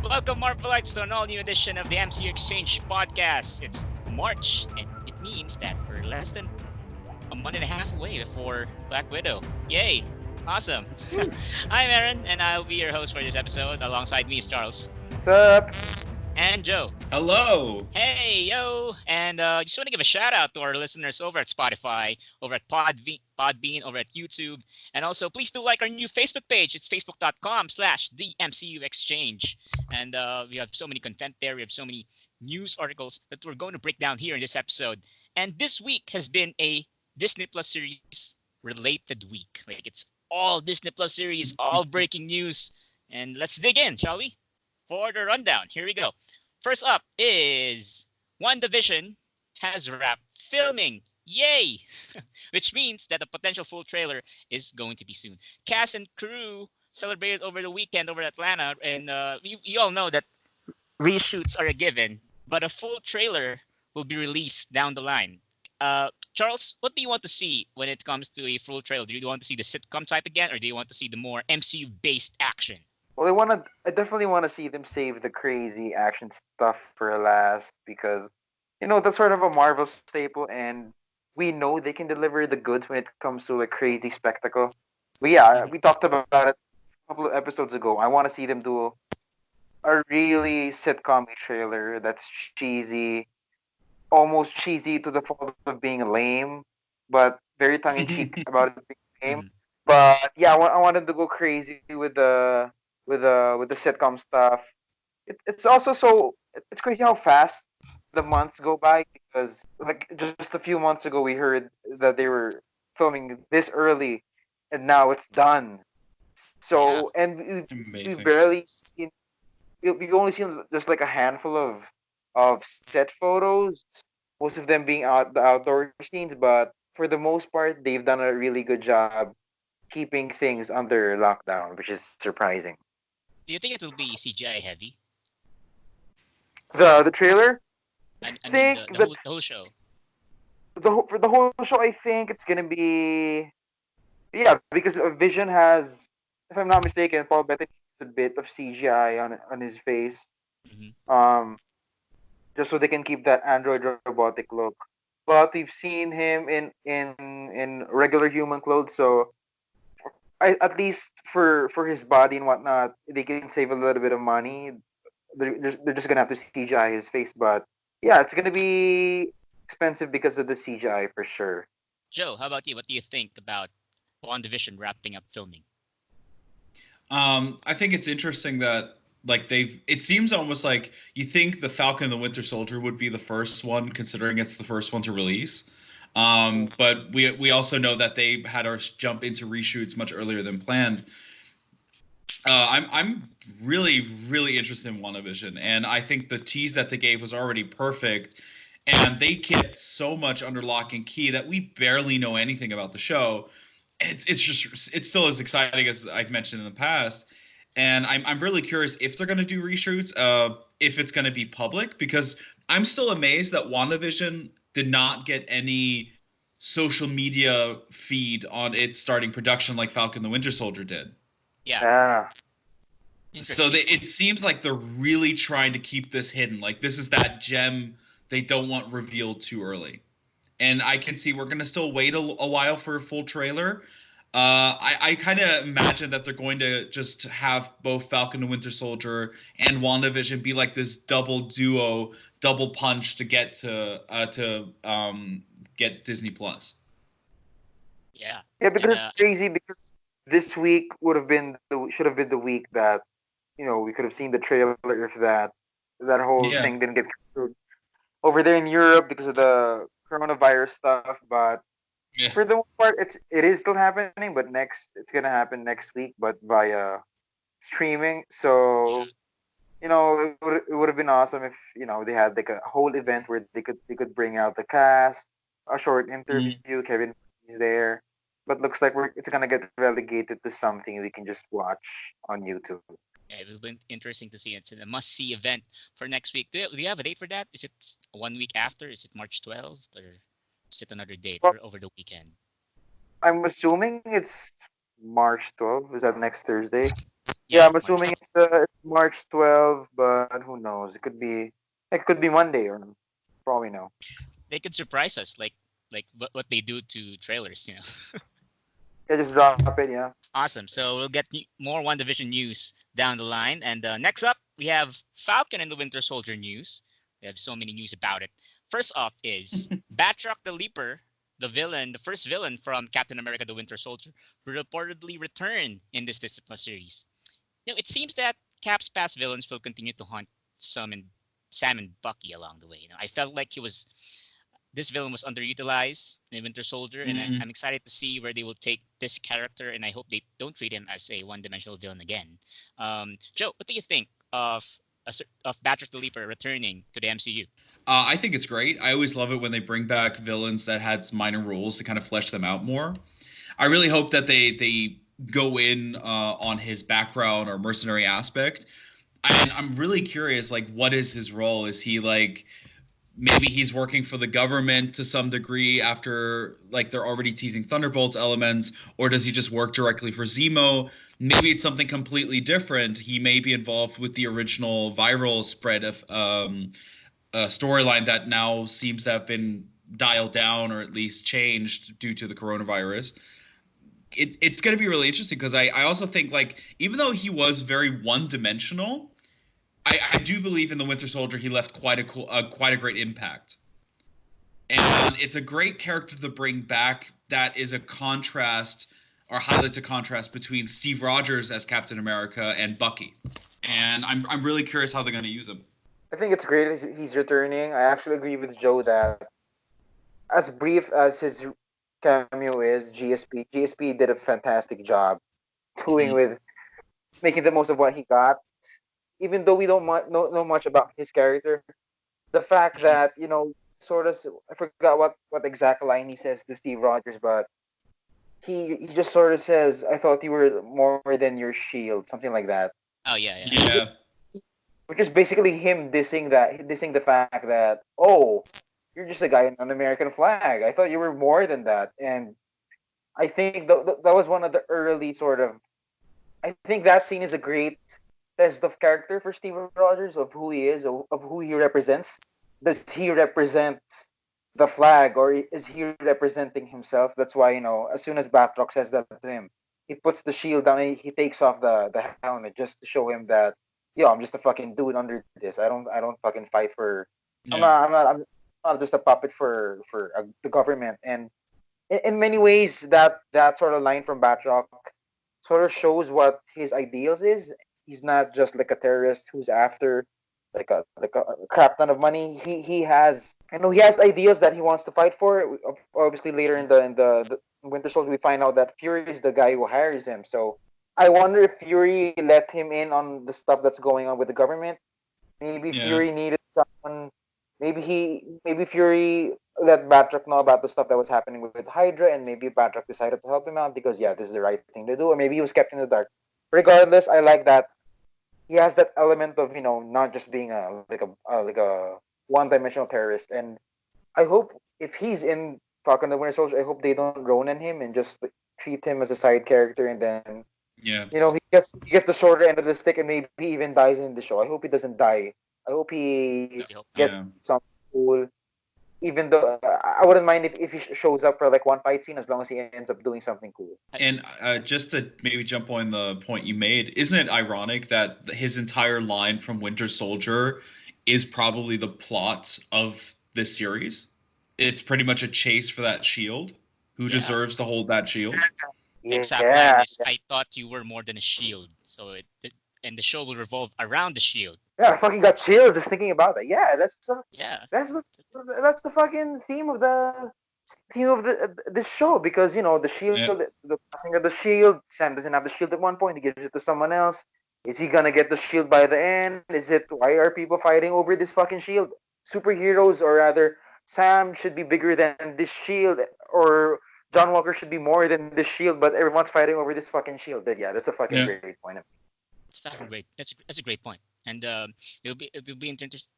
Welcome, Marvelites, to an all-new edition of the MCUExchange podcast. It's March, and it means that we're less than a month and a half away before Black Widow. Yay! Awesome. I'm Aaron, and I'll be your host for this episode. Alongside me is Charles What's up? and Joe. Hello. Hey, yo! And just want to give a shout out to our listeners over at Spotify, over at Podbean, over at YouTube. And also, please do like our new Facebook page. It's facebook.com/the MCU Exchange. And we have so many content there. We have so many news articles that we're going to break down here in this episode. And this week has been a Disney Plus series related week. Like, it's all Disney Plus series, all breaking news. And let's dig in, shall we? For the rundown, here we go. First up is WandaVision has wrapped filming. Yay! Which means that the potential full trailer is going to be soon. Cast and crew celebrated over the weekend over Atlanta, and we all know that reshoots are a given, but a full trailer will be released down the line. Charles, what do you want to see when it comes to a full trailer? Do you want to see the sitcom type again, or do you want to see the more MCU-based action? Well, I definitely want to see them save the crazy action stuff for last because, that's sort of a Marvel staple, and we know they can deliver the goods when it comes to a crazy spectacle. But yeah, Mhm. we talked about it a couple of episodes ago. I want to see them do a really sitcom trailer that's cheesy, almost cheesy to the fault of being lame, but very tongue in cheek about it being lame. Mhm. But yeah, I want them to go crazy with the sitcom stuff. It's also it's crazy how fast the months go by because like just a few months ago we heard that they were filming this early, and now it's done. Yeah. So and we've Amazing. barely seen we've only seen just like a handful of set photos, most of them being the outdoor scenes, but for the most part they've done a really good job keeping things under lockdown, which is surprising. Do you think it will be CGI heavy? The trailer, I I mean, think the whole show. for the whole show, I think it's gonna be yeah because Vision has, if I'm not mistaken, Paul Bettany has a bit of CGI on his face, Hmm. um, just so they can keep that android robotic look. But we've seen him in regular human clothes, so at least for his body and whatnot, they can save a little bit of money. They're just gonna have to CGI his face, but yeah, it's gonna be expensive because of the CGI for sure. Joe, how about you? What do you think about WandaVision wrapping up filming? I think it's interesting that like they've. It seems almost like you think the Falcon and the Winter Soldier would be the first one, considering it's the first one to release. But we also know that they had our jump into reshoots much earlier than planned. I'm really interested in WandaVision, and I think the tease that they gave was already perfect. And they kept so much under lock and key that we barely know anything about the show. And it's still as exciting as I've mentioned in the past. And I'm really curious if they're going to do reshoots, if it's going to be public, because I'm still amazed that WandaVision did not get any social media feed on its starting production like Falcon the Winter Soldier did. Yeah, Yeah, So interesting. it seems like they're really trying to keep this hidden. Like this is that gem they don't want revealed too early. And I can see we're gonna still wait a while for a full trailer. I kind of imagine that they're going to just have both Falcon and Winter Soldier and WandaVision be like this double duo, double punch to get Disney Plus. Yeah, yeah, and because it's crazy because this week should have been the week that we could have seen the trailer if that whole Yeah, thing didn't get canceled over there in Europe because of the coronavirus stuff. But yeah, for the most part, it is still happening. But it's gonna happen next week, but via streaming. yeah, So it would have been awesome if they had like a whole event where they could bring out the cast, a short mhm. interview. Kevin is there, but looks like it's gonna get relegated to something we can just watch on YouTube. yeah, it will be interesting to see. It's a must-see event for next week. Do you have a date for that? Is it 1 week after? Is it March 12th, or is it another date Well, for over the weekend? I'm assuming it's March 12th. Is that next Thursday? Yeah, Yeah, I'm March assuming 12th. it's March 12, but who knows? It could be Monday or probably no. They could surprise us, like what they do to trailers. Yeah, just drop it. Yeah. Awesome. So we'll get more One Division news down the line. And next up, we have Falcon and the Winter Soldier news. We have so many news about it. First off is Batroc the Leaper, the villain, the first villain from Captain America: The Winter Soldier, who reportedly returned in this Disney Plus series. It seems that Cap's past villains will continue to haunt Sam and Bucky along the way. I felt like this villain was underutilized in Winter Soldier, and Mm. I'm excited to see where they will take this character. And I hope they don't treat him as a one-dimensional villain again. Joe, what do you think of Batroc the Leaper returning to the MCU? I think it's great. I always love it when they bring back villains that had minor roles to kind of flesh them out more. I really hope that they go in on his background or mercenary aspect. And I'm really curious, like, what is his role? Is he like maybe he's working for the government to some degree after like they're already teasing Thunderbolts elements, or does he just work directly for Zemo? Maybe it's something completely different. He may be involved with the original viral spread of storyline that now seems to have been dialed down or at least changed due to the coronavirus. It's going to be really interesting because I also think like even though he was very one-dimensional, I do believe in the Winter Soldier he left quite a great impact, and it's a great character to bring back that is a contrast or highlights a contrast between Steve Rogers as Captain America and Bucky, and I'm really curious how they're going to use him. I think it's great he's returning. I actually agree with Joe that as brief as his cameo is, GSP did a fantastic job doing Mhm. with making the most of what he got. Even though we don't know much about his character, the fact Mhm. that sort of I forgot what exact line he says to Steve Rogers, but he just sort of says, "I thought you were more than your shield," something like that. Oh yeah, yeah. Yeah. Which is basically him dissing the fact that, oh, you're just a guy in an American flag. I thought you were more than that. And I think that was one of the early sort of. I think that scene is a great test of character for Steven Rogers, of who he is, of who he represents. Does he represent the flag, or is he representing himself? That's why as soon as Batroc says that to him, he puts the shield down and he takes off the helmet just to show him that, yo, I'm just a fucking dude under this. I don't fucking fight for. Yeah. I'm not just a puppet for the government. And in many ways, that sort of line from Batroc sort of shows what his ideals is. He's not just like a terrorist who's after like a crap ton of money. He has he has ideals that he wants to fight for. Obviously, later Mhm. in the Winter Soldier, we find out that Fury is the guy who hires him. So I wonder if Fury let him in on the stuff that's going on with the government. Maybe Yeah. Fury needed someone. Maybe Fury let Batroc know about the stuff that was happening with Hydra, and maybe Batroc decided to help him out because yeah, this is the right thing to do, or maybe he was kept in the dark. Regardless, I like that he has that element of not just being a one-dimensional terrorist. And I hope if he's in Falcon the Winter Soldier, I hope they don't Ronin him and just like, treat him as a side character, and then Yeah. he gets the shorter end of the stick and maybe even dies in the show. I hope he doesn't die. I hope he We hope not. gets Yeah. some cool. Even though I wouldn't mind if he shows up for like one fight scene as long as he ends up doing something cool. And just to maybe jump on the point you made, isn't it ironic that his entire line from Winter Soldier is probably the plot of this series? It's pretty much a chase for that shield. Who Yeah. deserves to hold that shield? The exact line Yeah, is, "I thought you were more than a shield." So and the show will revolve around the shield. yeah. I fucking got chills just thinking about that. Yeah, Yeah. that's the that's the fucking theme of this show, because the shield, Yeah. the passing of the shield. Sam doesn't have the shield at one point. He gives it to someone else. Is he gonna get the shield by the end? Is it why are people fighting over this fucking shield? Superheroes, or rather, Sam should be bigger than this shield, or John Walker should be more than this shield, but everyone's fighting over this fucking shield. But yeah, that's a fucking Yeah. great point. It's fucking great. That's a great point. And it'll be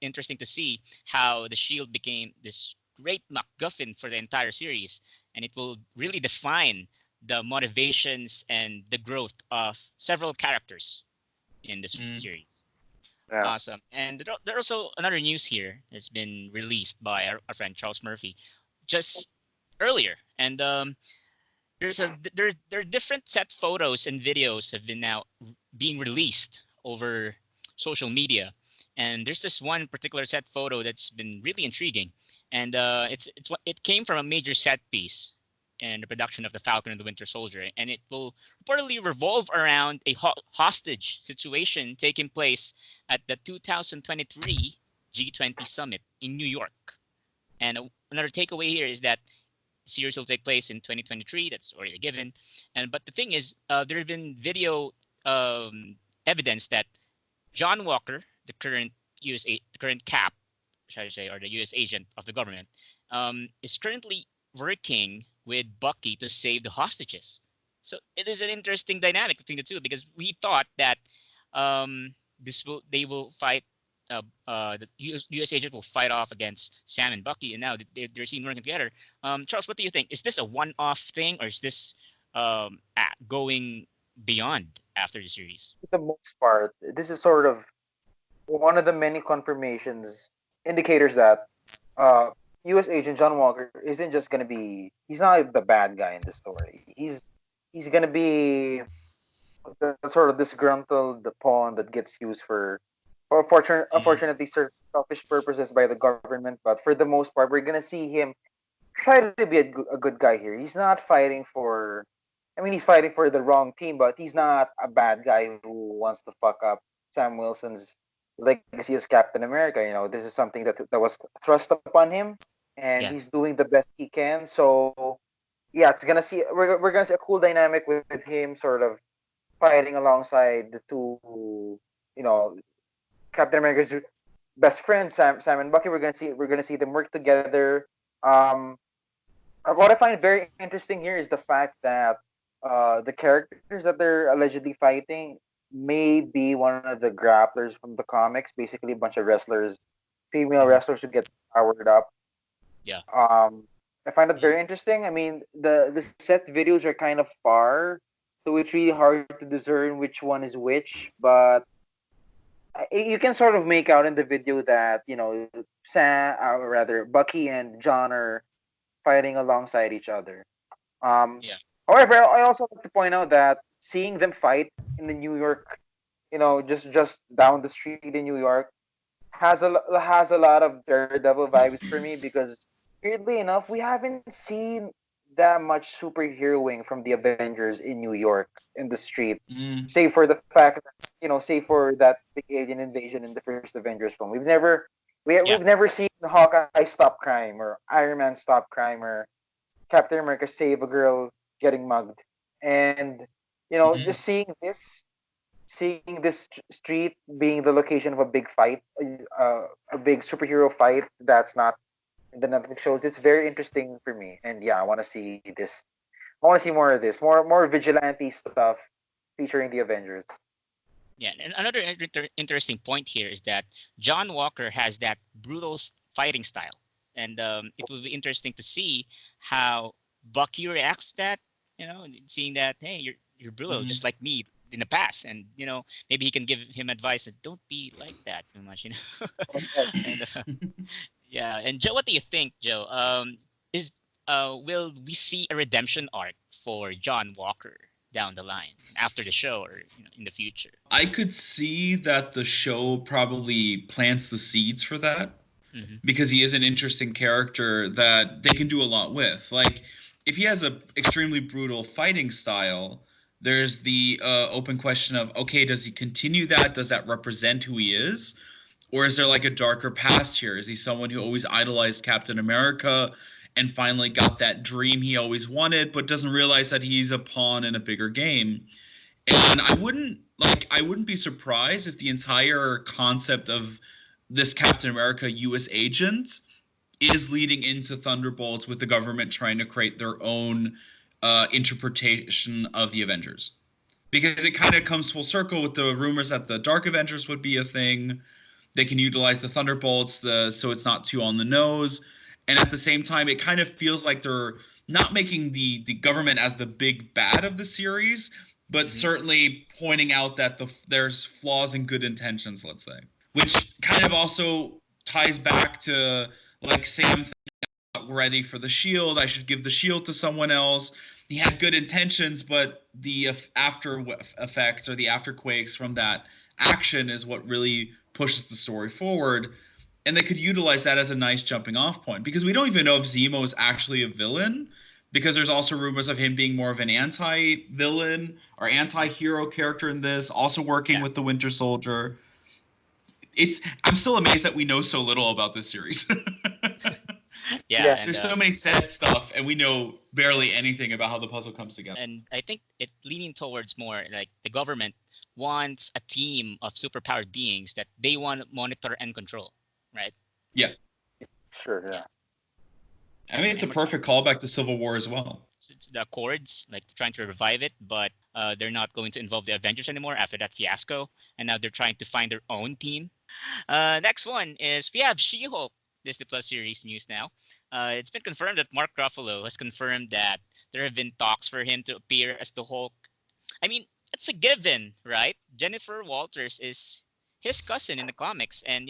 interesting to see how the shield became this great MacGuffin for the entire series, and it will really define the motivations and the growth of several characters in this series. Yeah. Awesome. And there's also another news here that's been released by our friend Charles Murphy just earlier. And there are different set photos and videos have been now being released over social media. And there's this one particular set photo that's been really intriguing. And it came from a major set piece in the production of the Falcon and the Winter Soldier, and it will reportedly revolve around a hostage situation taking place at the 2023 G20 summit in New York. And another takeaway here is that the series will take place in 2023. That's already given. But the thing is, there have been video evidence that John Walker, the current the current cap, shall I say, or the U.S. agent of the government, is currently working with Bucky to save the hostages. So it is an interesting dynamic between the two because we thought that they will fight. The U.S. agent will fight off against Sam and Bucky, and now they're seen working together. Charles, what do you think? Is this a one-off thing, or is this going beyond after the series? For the most part, this is sort of one of the many confirmations, indicators that U.S. agent John Walker isn't just gonna be. He's not the bad guy in the story. He's gonna be the sort of disgruntled pawn that gets used for unfortunately selfish purposes by the government. But for the most part, we're gonna see him try to be a good guy here. He's not fighting for. I mean, he's fighting for the wrong team, but he's not a bad guy who wants to fuck up Sam Wilson's legacy as Captain America. You know, this is something that was thrust upon him, and Yeah. he's doing the best he can. So, yeah, we're gonna see a cool dynamic with him sort of fighting alongside the two, you know, Captain America's best friends, Sam and Bucky. We're gonna see them work together. Um, what I find very interesting here is the fact that the characters that they're allegedly fighting may be one of the grapplers from the comics. Basically, a bunch of wrestlers, female Mhm. wrestlers who get powered up. Yeah. I find that very interesting. I mean, the set videos are kind of far, so it's really hard to discern which one is which. But you can sort of make out in the video that Sam, or rather Bucky and John are fighting alongside each other. Um, Yeah. However, I also like to point out that seeing them fight in the New York, just down the street in New York, has a lot of Daredevil vibes for me because weirdly enough, we haven't seen that much superheroing from the Avengers in New York in the street, Mm. save for the fact that save for that big alien invasion in the first Avengers film. We've Yeah. never seen Hawkeye stop crime or Iron Man stop crime or Captain America save a girl getting mugged. And Mhm. just seeing this street being the location of a big fight, a big superhero fight that's not in the Netflix shows, it's very interesting for me. And yeah, I want to see this. I want to see more of this, more vigilante stuff featuring the Avengers. Yeah. And another interesting point here is that John Walker has that brutal fighting style, and it will be interesting to see how Bucky reacts to that. Seeing that, hey, you're brutal just Mhm. like me in the past, and maybe he can give him advice that don't be like that too much. And yeah. And Joe, what do you think, Joe? Is will we see a redemption arc for John Walker down the line after the show or in the future? I could see that the show probably plants the seeds for that Hmm. because he is an interesting character that they can do a lot with. Like, if he has a extremely brutal fighting style, there's the open question of, okay, does he continue that? Does that represent who he is? Or is there like a darker past here? Is he someone who always idolized Captain America and finally got that dream he always wanted, but doesn't realize that he's a pawn in a bigger game? And I wouldn't be surprised if the entire concept of this Captain America US agent is leading into Thunderbolts with the government trying to create their own interpretation of the Avengers. Because it kind of comes full circle with the rumors that the Dark Avengers would be a thing. They can utilize the Thunderbolts so it's not too on the nose. And at the same time, it kind of feels like they're not making the government as the big bad of the series, but Mhm. certainly pointing out that there's flaws and good intentions, let's say, which kind of also ties back to like Sam not ready for the shield. I should give the shield to someone else. He had good intentions, but the after effects or the afterquakes from that action is what really pushes the story forward. And they could utilize that as a nice jumping off point because we don't even know if Zemo is actually a villain because there's also rumors of him being more of an anti-villain or anti-hero character in this, also working Yeah. with the Winter Soldier. I'm still amazed that we know so little about this series. Yeah, Yeah. and There's so many set stuff, and we know barely anything about how the puzzle comes together. I think it leaning towards more like the government wants a team of superpowered beings that they want to monitor and control, right? Yeah, Sure. Yeah. Yeah. I mean it's a And perfect callback to Civil War as well. the Accords, like trying to revive it, but they're not going to involve the Avengers anymore after that fiasco, and now they're trying to find their own team. Next one is we have She-Hulk Disney Plus series news now. It's been confirmed that Mark Ruffalo has confirmed that there have been talks for him to appear as the Hulk. I mean, it's a given, right? Jennifer Walters is his cousin in the comics, and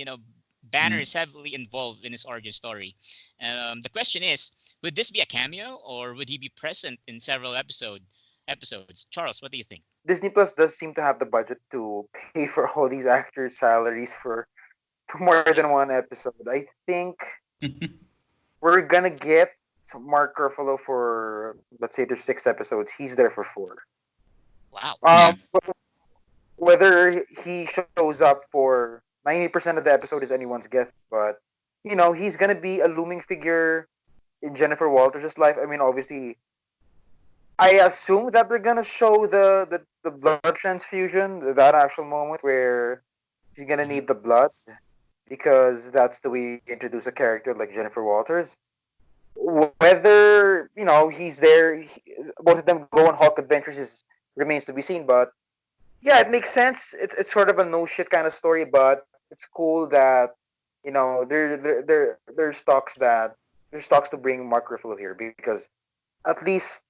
Banner Mm. is heavily involved in his origin story. The question is, would this be a cameo, or would he be present in several episodes? Charles, what do you think? Disney Plus does seem to have the budget to pay for all these actors' salaries for more than Yeah. one episode. I think we're gonna get Mark Ruffalo for, let's say there's 6 episodes. He's there for 4. Wow. Yeah. But whether he shows up for 90% of the episode is anyone's guess. But he's gonna be a looming figure in Jennifer Walters' life. I mean, obviously, I assume that they're gonna show the blood transfusion, that actual moment where she's gonna Hmm. need the blood, because that's the way you introduce a character like Jennifer Walters. Whether he's there, both of them go on Hulk adventures is remains to be seen. But yeah, it makes sense. It's sort of a no shit kind of story, but it's cool that there's talks to bring Mark Ruffalo here, because at least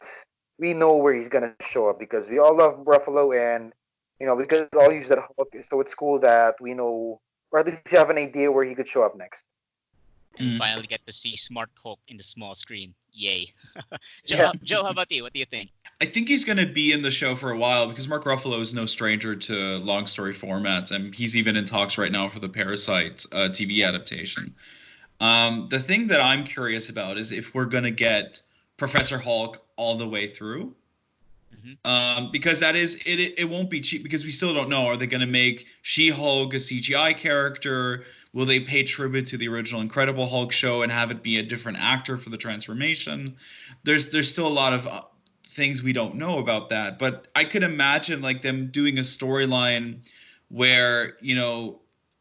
we know where he's gonna show up, because we all love Ruffalo, and we Yeah. could all use that Hulk. So it's cool that we know, or at least you have an idea where he could show up next. And we Mm. finally get to see Smart Hulk in the small screen. Yay. Yeah, Joe, how about you? What do you think? I think he's going to be in the show for a while because Mark Ruffalo is no stranger to long story formats, and he's even in talks right now for the Parasite TV adaptation. The thing that I'm curious about is if we're going to get Professor Hulk all the way through. Hmm. Because that is it. It won't be cheap because we still don't know. Are they going to make She-Hulk a CGI character? Will they pay tribute to the original Incredible Hulk show and have it be a different actor for the transformation? There's still a lot of things we don't know about that. But I could imagine like them doing a storyline where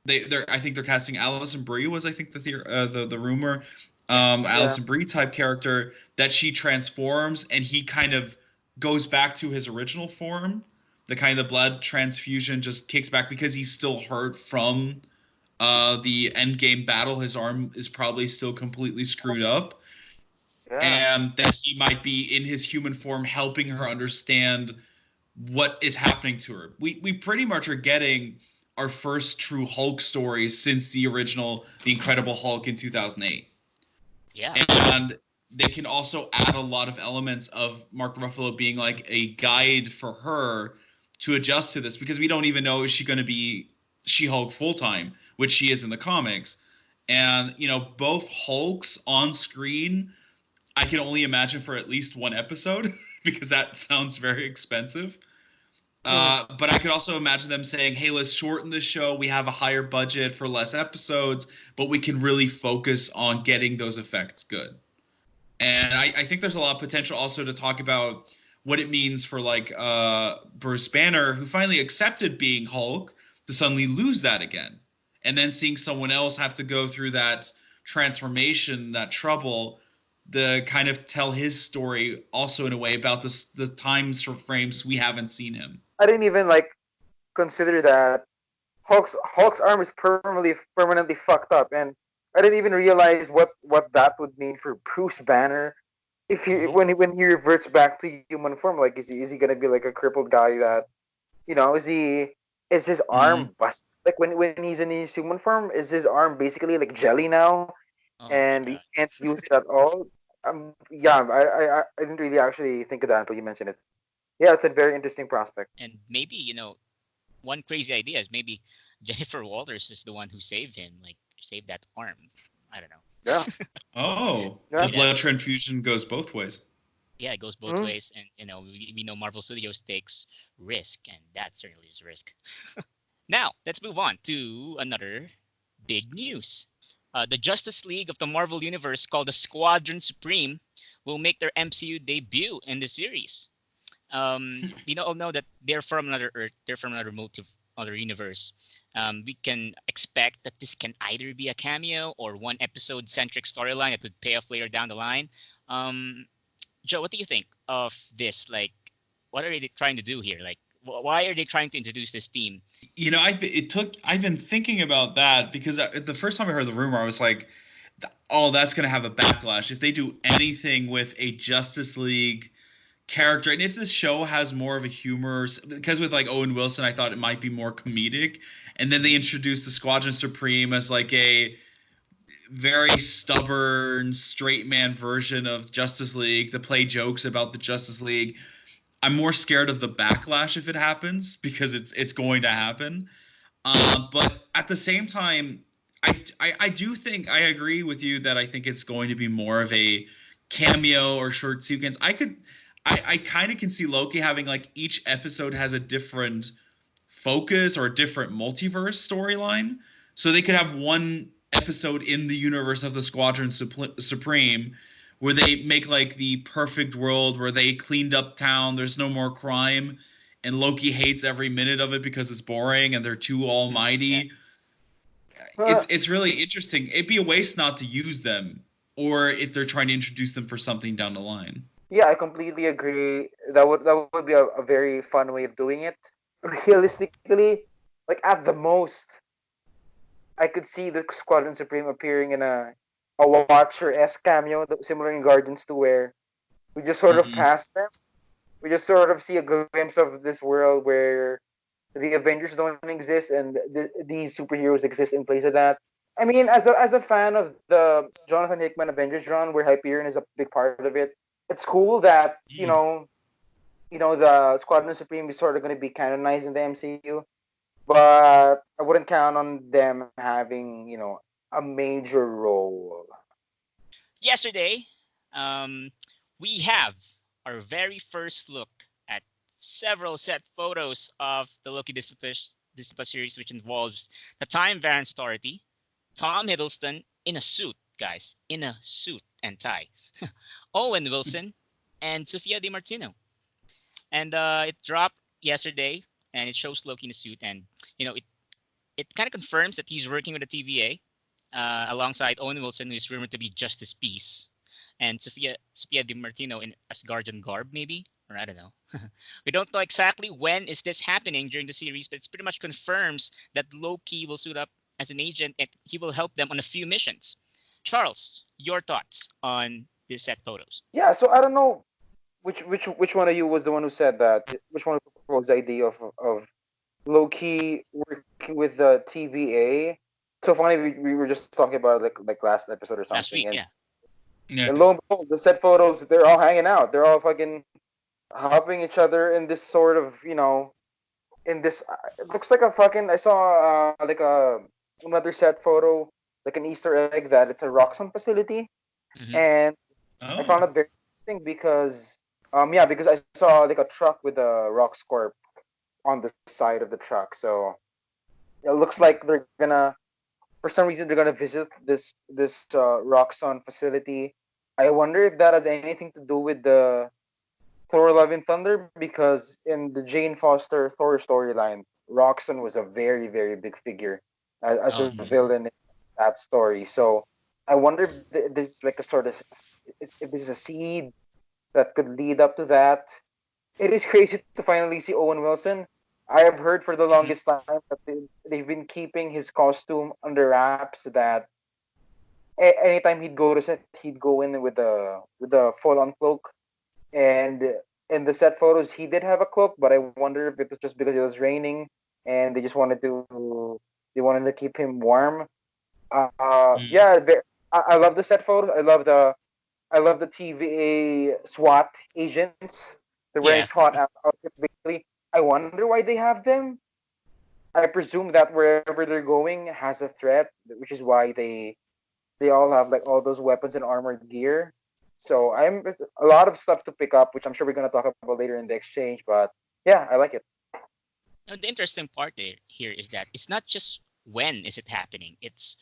they're I think they're casting Alison Brie was I think the rumor. Yeah. yeah, Alison Brie type character that she transforms and he kind of goes back to his original form. The kind of blood transfusion just kicks back because he's still hurt from the end game battle. His arm is probably still completely screwed up, yeah, and that he might be in his human form helping her understand what is happening to her. We pretty much are getting our first true Hulk stories since the original The Incredible Hulk in 2008. Yeah. And they can also add a lot of elements of Mark Ruffalo being like a guide for her to adjust to this because we don't even know is she going to be She-Hulk full time, which she is in the comics. And both Hulks on screen, I can only imagine for at least one episode because that sounds very expensive. mhm, But I could also imagine them saying, "Hey, let's shorten the show. We have a higher budget for less episodes, but we can really focus on getting those effects good." And I think there's a lot of potential also to talk about what it means for like Bruce Banner, who finally accepted being Hulk, to suddenly lose that again, and then seeing someone else have to go through that transformation, that trouble, the kind of tell his story also in a way about the time frames we haven't seen him. I didn't even consider that Hulk's arm is permanently fucked up, and I didn't even realize what that would mean for Bruce Banner. if he Mhm. when he reverts back to human form, like is he gonna be like a crippled guy that is his Mm-hmm. arm bust like when he's in his human form, is his arm basically like jelly now Oh my and he god. can't use it at all? Yeah, I didn't really actually think of that until you mentioned it. Yeah, it's a very interesting prospect. And maybe, one crazy idea is maybe Jennifer Walters is the one who saved him, like saved that arm. I don't know. Yeah, Oh, the yeah. Maybe that. blood transfusion goes both ways. Yeah, it goes both Mm. ways, and we know Marvel Studios takes risk, and that certainly is risk. Now let's move on to another big news. The Justice League of the Marvel Universe, called the Squadron Supreme, will make their MCU debut in the series. We all know that they're from another Earth, they're from another other universe. We can expect that this can either be a cameo or one episode centric storyline that would pay off later down the line. Um, Joe, what do you think of this? Like, what are they trying to do here? Like, why are they trying to introduce this team? I've been thinking about that because the first time I heard the rumor, I was like, "Oh, that's going to have a backlash if they do anything with a Justice League character." And if this show has more of a humor, because with like Owen Wilson, I thought it might be more comedic, and then they introduced the Squadron Supreme as like a very stubborn straight man version of Justice League to play jokes about the Justice League. I'm more scared of the backlash if it happens because it's going to happen. But at the same time, I do think I agree with you that I think it's going to be more of a cameo or short sequence. I kind of can see Loki having like each episode has a different focus or a different multiverse storyline. So they could have one episode in the universe of the Squadron Supreme where they make like the perfect world where they cleaned up town, there's no more crime, and Loki hates every minute of it because it's boring and they're too Yeah. almighty. Huh. It's really interesting. It'd be a waste not to use them, or if they're trying to introduce them for something down the line. Yeah, I completely agree. That would be a very fun way of doing it. Realistically, like at the most, I could see the Squadron Supreme appearing in a Watcher esque cameo, similar in Guardians 2, where we just sort of Mm-hmm. pass them. We just sort of see a glimpse of this world where the Avengers don't exist and these superheroes exist in place of that. I mean, as a fan of the Jonathan Hickman Avengers run, where Hyperion is a big part of it, it's cool that the Squadron Supreme is sort of going to be canonized in the MCU, but I wouldn't count on them having a major role. Yesterday, um, we have our very first look at several set photos of the Loki Disney Plus series, which involves the Time Variance Authority, Tom Hiddleston in a suit, guys, in a suit and tie, Owen Wilson, and Sofia Di Martino. And it dropped yesterday, and it shows Loki in a suit, and it kind of confirms that he's working with the TVA alongside Owen Wilson, who is rumored to be Justice Peace, and Sophia Di Martino in Asgardian garb, maybe, or I don't know. We don't know exactly when is this happening during the series, but it's pretty much confirms that Loki will suit up as an agent and he will help them on a few missions. Charles, your thoughts on these set photos? Yeah, so I don't know which one of you was the one who said that. Which one proposed the idea of Loki working with the TVA? So funny, we were just talking about it like last episode or Last something, week, and yeah. Yeah. and lo and behold, the set photos, they're all hanging out. They're all fucking helping each other in this sort of in this. It looks like a fucking. I saw like another set photo, like an Easter egg that it's a Roxxon facility, Hmm. and I found Oh. it very interesting because yeah, because I saw like a truck with a Roxcorp on the side of the truck. So it looks like they're gonna, for some reason, they're gonna visit this Roxxon facility. I wonder if that has anything to do with the Thor: Love and Thunder, because in the Jane Foster Thor storyline, Roxxon was a very very big figure as Oh, a yeah. Mm-hmm. villain in that story. So I wonder if this is like a sort of, if this is a seed that could lead up to that. It is crazy to finally see Owen Wilson. I have heard for the longest time that they've been keeping his costume under wraps, that anytime he'd go to set, he'd go in with a full on cloak. And in the set photos, he did have a cloak, but I wonder if it was just because it was raining and they wanted to keep him warm. Mm. Yeah, I love the set photos. I love the TVA SWAT agents. They're wearing Yeah. SWAT outfits. Basically, I wonder why they have them. I presume that wherever they're going has a threat, which is why they all have like all those weapons and armored gear. So I'm a lot of stuff to pick up, which I'm sure we're gonna talk about later in the exchange. But yeah, I like it. Now, the interesting part here is that it's not just when is it happening, it's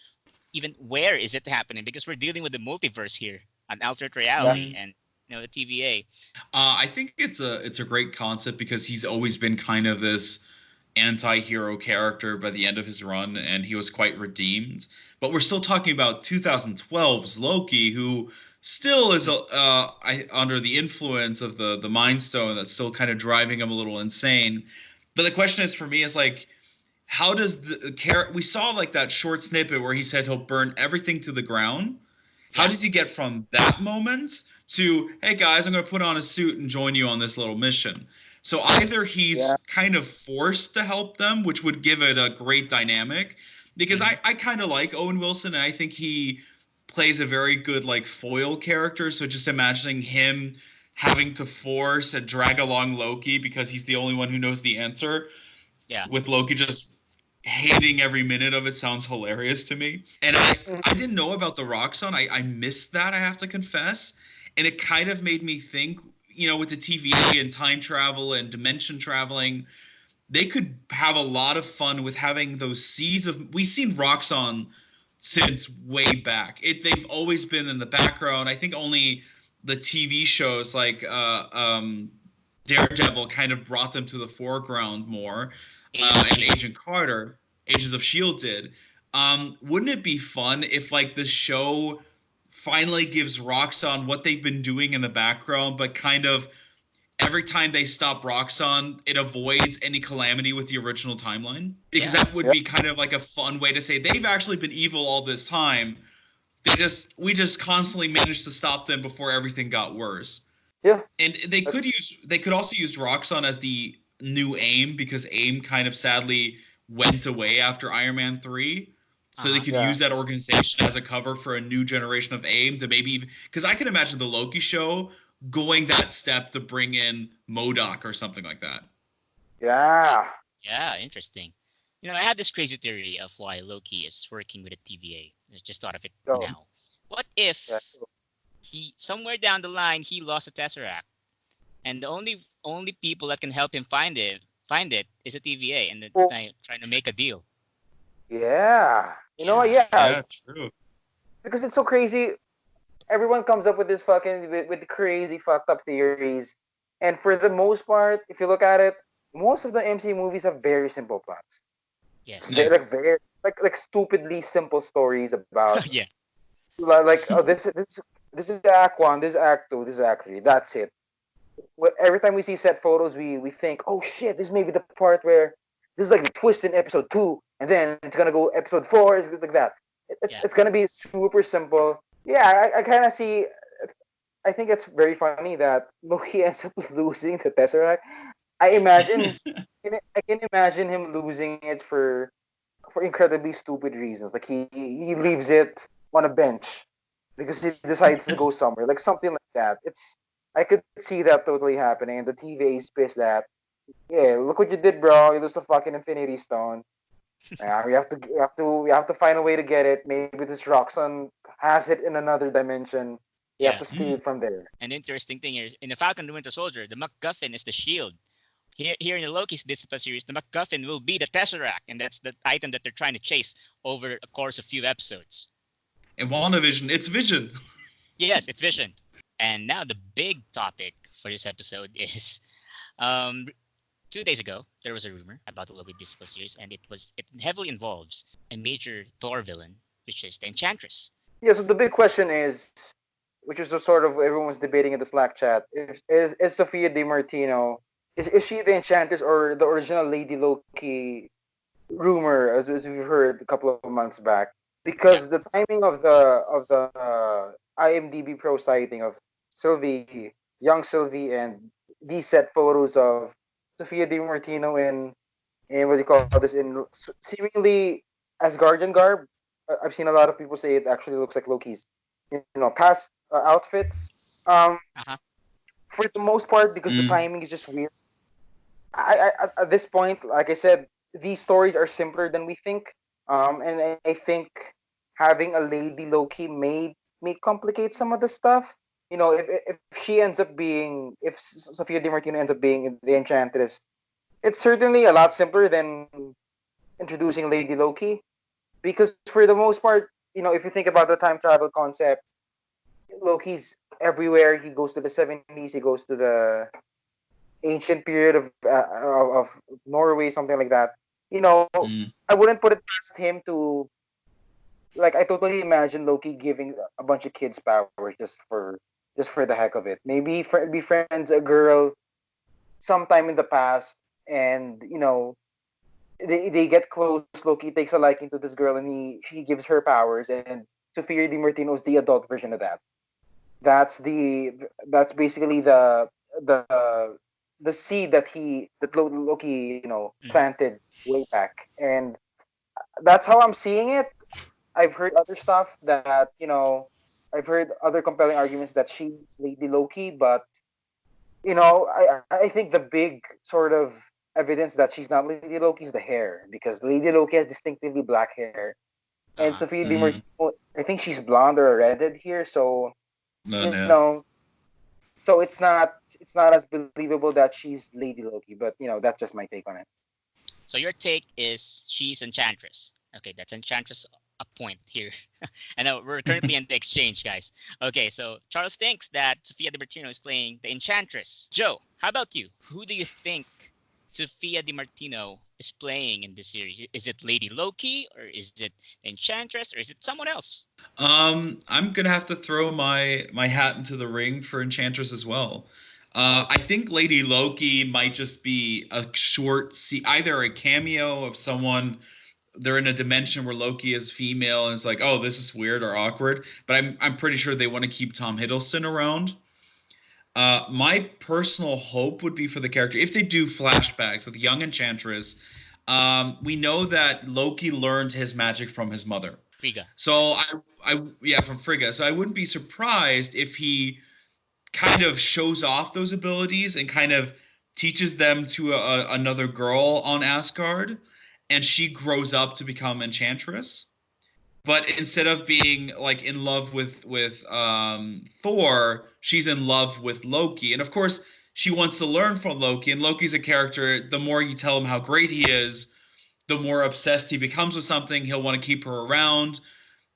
even where is it happening, because we're dealing with the multiverse here, an alternate Yeah. reality, and the TVA. I think it's a great concept because he's always been kind of this anti-hero character by the end of his run, and he was quite redeemed. But we're still talking about 2012's Loki, who still is under the influence of the Mind Stone that's still kind of driving him a little insane. But the question is for me is like, how does the character? We saw like that short snippet where he said he'll burn everything to the ground. How Yeah. does he get from that moment to, hey guys, I'm going to put on a suit and join you on this little mission? So either Yeah. he's kind of forced to help them, which would give it a great dynamic, because Hmm. I kind of like Owen Wilson, and I think he plays a very good like foil character. So just imagining him having to force and drag along Loki because he's the only one who knows the answer, Yeah. with Loki just hating every minute of it sounds hilarious to me. And I Mhm. didn't know about the rock song. I missed that, I have to confess. And it kind of made me think, with the TVA and time travel and dimension traveling, they could have a lot of fun with having those seeds of. We've seen Roxxon since way back. They've always been in the background. I think only the TV shows like Daredevil kind of brought them to the foreground more, Agents of and Shield. Agent Carter, Agents of Shield did. Wouldn't it be fun if like the show finally gives Roxxon what they've been doing in the background, but kind of every time they stop Roxxon, it avoids any calamity with the original timeline? Because Yeah. that would Yeah. be kind of like a fun way to say they've actually been evil all this time. We just constantly managed to stop them before everything got worse. Yeah. And they could also use Roxxon as the new AIM, because AIM kind of sadly went away after Iron Man 3. So they Uh-huh. could Yeah. use that organization as a cover for a new generation of AIM, to maybe, because I can imagine the Loki show going that step to bring in MODOK or something like that. Yeah. Yeah, interesting. I had this crazy theory of why Loki is working with the TVA. I just thought of it So now. What yeah. if he somewhere down the line he lost a Tesseract, and the only people that can help him find it is a TVA, and it's Oh, trying to make a deal. yeah. You know what? Yeah. Yeah. Yeah, true. Because it's so crazy. Everyone comes up with this fucking with crazy fucked up theories, and for the most part, if you look at it, most of the MC movies have very simple plots. Yes. They Yeah. like very like stupidly simple stories about Yeah. like oh this is Act One, this is Act Two, this is Act Three. That's it. Every time we see set photos, we think, oh shit, this may be the part where this is like the twist in episode two, and then it's gonna go episode four, it's like that. Yeah. It's gonna be super simple. Yeah, I kind of see. I think it's very funny that Loki ends up losing the Tesseract. I Yeah. imagine, I can imagine him losing it for incredibly stupid reasons. Like he leaves it on a bench because he decides to go somewhere, like something like that. I could see that totally happening. And the TVA is pissed that, yeah, look what you did, bro. You lose the fucking Infinity Stone. Yeah, we have to find a way to get it. Maybe this Roxxon has it in another dimension. We have Yeah. to steal Mm. it from there. And the interesting thing here is in the Falcon and the Winter Soldier, the MacGuffin is the shield. Here in the Loki's Disney series, the MacGuffin will be the Tesseract, and that's the item that they're trying to chase over a course of few episodes. In WandaVision, it's Vision. Yes, it's Vision. And now the big topic for this episode is, um, 2 days ago there was a rumor about the Loki Disney series, and it heavily involves a major Thor villain, which is the Enchantress. Yeah. So the big question is, which is the sort of everyone was debating in the Slack chat, is Sophia Di Martino is she the Enchantress or the original Lady Loki rumor as we've heard a couple of months back? Yeah. because the timing of the IMDb Pro sighting of Sylvie, young Sylvie, and these set photos of Sofia Di Martino in what do you call this, in seemingly Asgardian garb. I've seen a lot of people say it actually looks like Loki's, past outfits. Um, Uh-huh. for the most part, because the Mm. timing is just weird. At this point, like I said, these stories are simpler than we think. And I think having a Lady Loki may complicate some of the stuff. If she ends up being, if Sofia Di Martino ends up being the Enchantress, it's certainly a lot simpler than introducing Lady Loki. Because for the most part, if you think about the time travel concept, Loki's everywhere. He goes to the 70s. He goes to the ancient period of Norway, something like that. You know, Mm. I wouldn't put it past him to, like, I totally imagine Loki giving a bunch of kids powers just for the heck of it. Maybe befriends a girl sometime in the past, and they get close. Loki takes a liking to this girl, and she gives her powers, and Sophia Di Martino is the adult version of that. That's basically the the seed that Loki Hmm. planted way back, and that's how I'm seeing it. I've heard other stuff that I've heard other compelling arguments that she's Lady Loki, but I think the big sort of evidence that she's not Lady Loki is the hair, because Lady Loki has distinctively black hair, and Uh-huh. Sophia Di Mm. Martino, I think she's blonde or redhead here, so No, you no. know, so it's not as believable that she's Lady Loki, but that's just my take on it. So your take is she's Enchantress. Okay, that's Enchantress a point here. I know we're currently in the exchange, guys. Okay, so Charles thinks that Sofia Di Martino is playing the Enchantress. Joe, how about you? Who do you think Sofia Di Martino is playing in this series? Is it Lady Loki, or is it Enchantress, or is it someone else? I'm gonna have to throw my hat into the ring for Enchantress as well. I think Lady Loki might just be a short, either a cameo of someone. They're in a dimension where Loki is female, and it's like, oh, this is weird or awkward. But I'm pretty sure they want to keep Tom Hiddleston around. My personal hope would be for the character if they do flashbacks with young Enchantress. We know that Loki learned his magic from his mother. Friga. So yeah, from Frigga. So I wouldn't be surprised if he kind of shows off those abilities and kind of teaches them to another girl on Asgard, and she grows up to become Enchantress. But instead of being like in love with Thor, she's in love with Loki, and of course she wants to learn from Loki. And Loki's a character. The more you tell him how great he is, the more obsessed he becomes with something. He'll want to keep her around.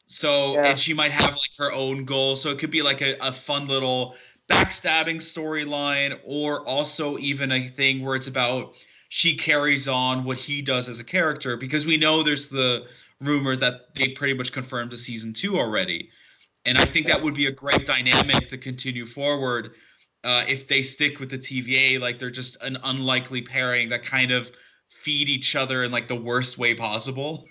So, Yeah, and she might have like her own goals. So it could be like a fun little backstabbing storyline, or also even a thing where it's about she carries on what he does as a character, because we know there's the rumor that they pretty much confirmed the season 2 already. And I think yeah, that would be a great dynamic to continue forward if they stick with the TVA. Like they're just an unlikely pairing that kind of feed each other in like the worst way possible.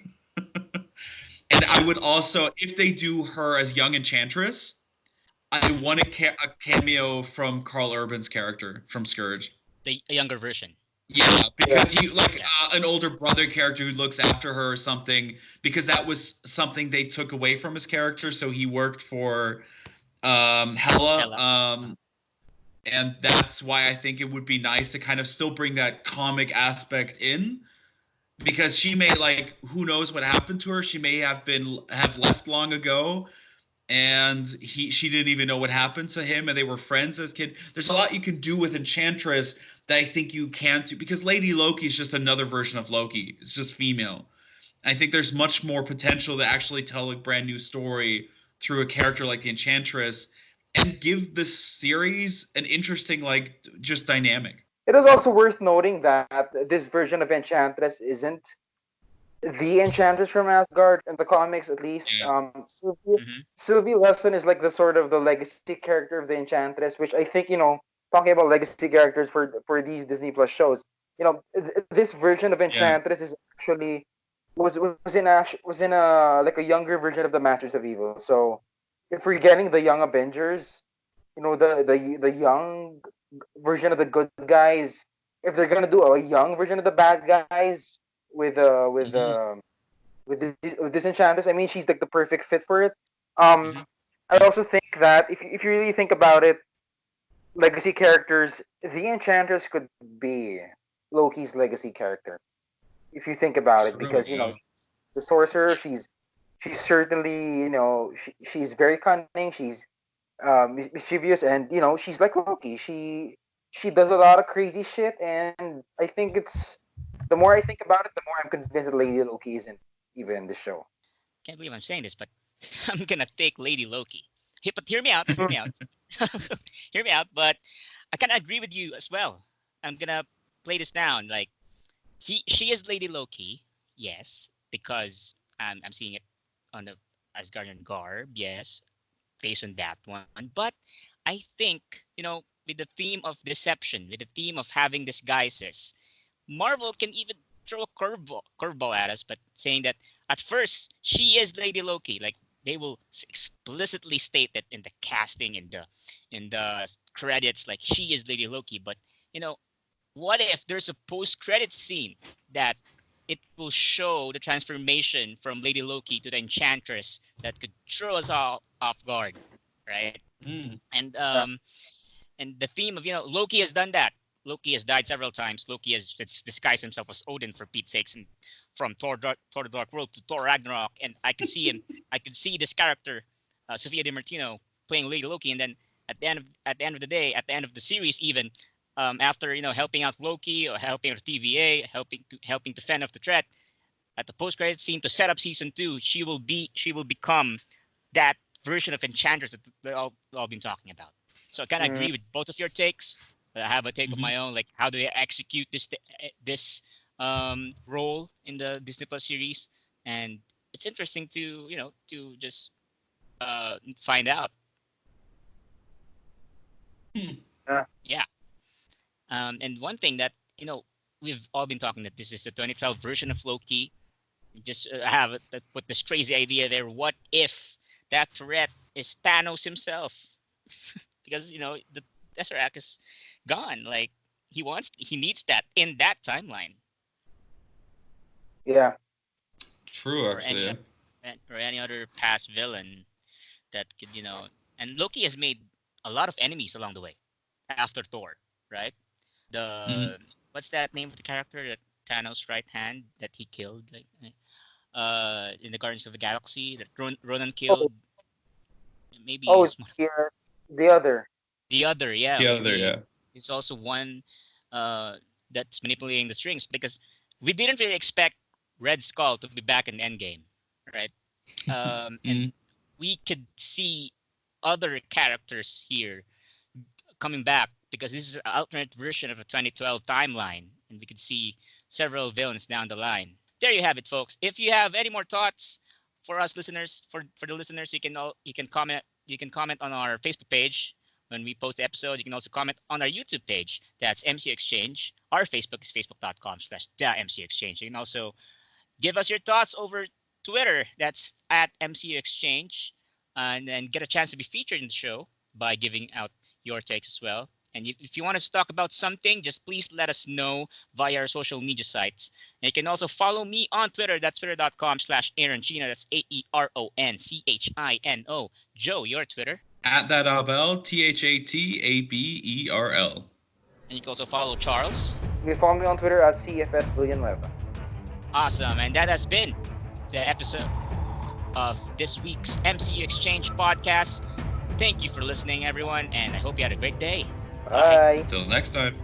And I would also, if they do her as young Enchantress, I want a cameo from Carl Urban's character from Scourge. The a younger version. Yeah, yeah, because he like Yeah. an older brother character who looks after her or something. Because that was something they took away from his character. So he worked for Hela, Ella. and that's why I think it would be nice to kind of still bring that comic aspect in, because she may, like, who knows what happened to her. She may have left long ago, and she didn't even know what happened to him, and they were friends as a kid. There's a lot you can do with Enchantress that I think you can't do, because Lady Loki is just another version of Loki. It's just female. I think there's much more potential to actually tell a brand new story through a character like the Enchantress, and give this series an interesting, like, just dynamic. it is also worth noting that this version of Enchantress isn't the Enchantress from Asgard in the comics, at least. Yeah. Hmm. Sylvie Lesson is like the sort of the legacy character of the Enchantress, which I think, talking about legacy characters for these Disney Plus shows, this version of Yeah. Enchantress is actually was in a like a younger version of the Masters of Evil. So if we're getting the young Avengers, the young version of the good guys, if they're gonna do a young version of the bad guys with Mhm. with Disenchanters, I mean she's like the perfect fit for it. Um, Hmm. I also think that if you really think about it, legacy characters, the Enchantress could be Loki's legacy character. If you think about it, True. because Yeah. the sorcerer, she's certainly she's very cunning, she's mischievous, and she's like Loki. She does a lot of crazy shit, and I think it's the more I think about it, the more I'm convinced that Lady Loki isn't even in the show. Can't believe I'm saying this, but I'm gonna take Lady Loki. Hey, but hear me out. Hear me out. Hear me out. But I kind of agree with you as well. I'm gonna play this down. Like she is Lady Loki, yes, because I'm seeing it on the Asgardian garb, yes, based on that one. But I think with the theme of deception, with the theme of having disguises, Marvel can even throw a curveball at us, but saying that at first she is Lady Loki. Like they will explicitly state that in the casting, in the credits, like she is Lady Loki. But you know, what if there's a post-credit scene that it will show the transformation from Lady Loki to the Enchantress that could throw us all off guard, right? Mm. And Yeah. the theme of Loki has done that. Loki has died several times. Loki has disguised himself as Odin for Pete's sakes, and from Thor: The Dark World to Thor Ragnarok, and I could see him. I could see this character, Sofia Di Martino, playing Lady Loki, and then at the end of the day, at the end of the series, even after helping out Loki or helping out TVA, helping to fend off the threat, at the post credit scene to set up season two, she will become that version of Enchantress that we've all been talking about. So I kind of Mm, agree with both of your takes. But I have a take of Mhm. my own. Like, how do they execute this role in the Disney Plus series? And it's interesting to to just find out. Hmm. yeah. Yeah. And one thing that we've all been talking that this is the 2012 version of Loki. Just put this crazy idea there. What if that threat is Thanos himself? Because the Tesseract is gone. Like he needs that in that timeline, Yeah. True, or actually. Yeah. any other past villain that could And Loki has made a lot of enemies along the way after Thor, right? Mhm. The What's that name of the character that Thanos' right hand that he killed, like in the Guardians of the Galaxy that Ronan Oh, killed? Maybe oh, it's one of the other. the other. Yeah, The other, maybe yeah. it's also one uh, that's manipulating the strings because we didn't really expect Red Skull to be back in Endgame, right? And Mhm. we could see other characters here coming back because this is an alternate version of a 2012 timeline, and we could see several villains down the line. There you have it, folks. If you have any more thoughts for us listeners, for the listeners, you can comment. You can comment on our Facebook page when we post the episode. You can also comment on our YouTube page. That's MC Exchange. Our Facebook is facebook.com/the MC Exchange. You can also give us your thoughts over Twitter. That's at MCU Exchange, and then get a chance to be featured in the show by giving out your takes as well. And if you want us to talk about something, just please let us know via our social media sites. And you can also follow me on Twitter. That's twitter.com/Aaronchino. That's AERONCHINO. Joe, your Twitter. At that Abel, THATABERL. And you can also follow Charles. You can follow me on Twitter at CFS Villanueva. Awesome. And that has been the episode of this week's MCU Exchange podcast. Thank you for listening, everyone, and I hope you had a great day. Bye. Bye. Till next time.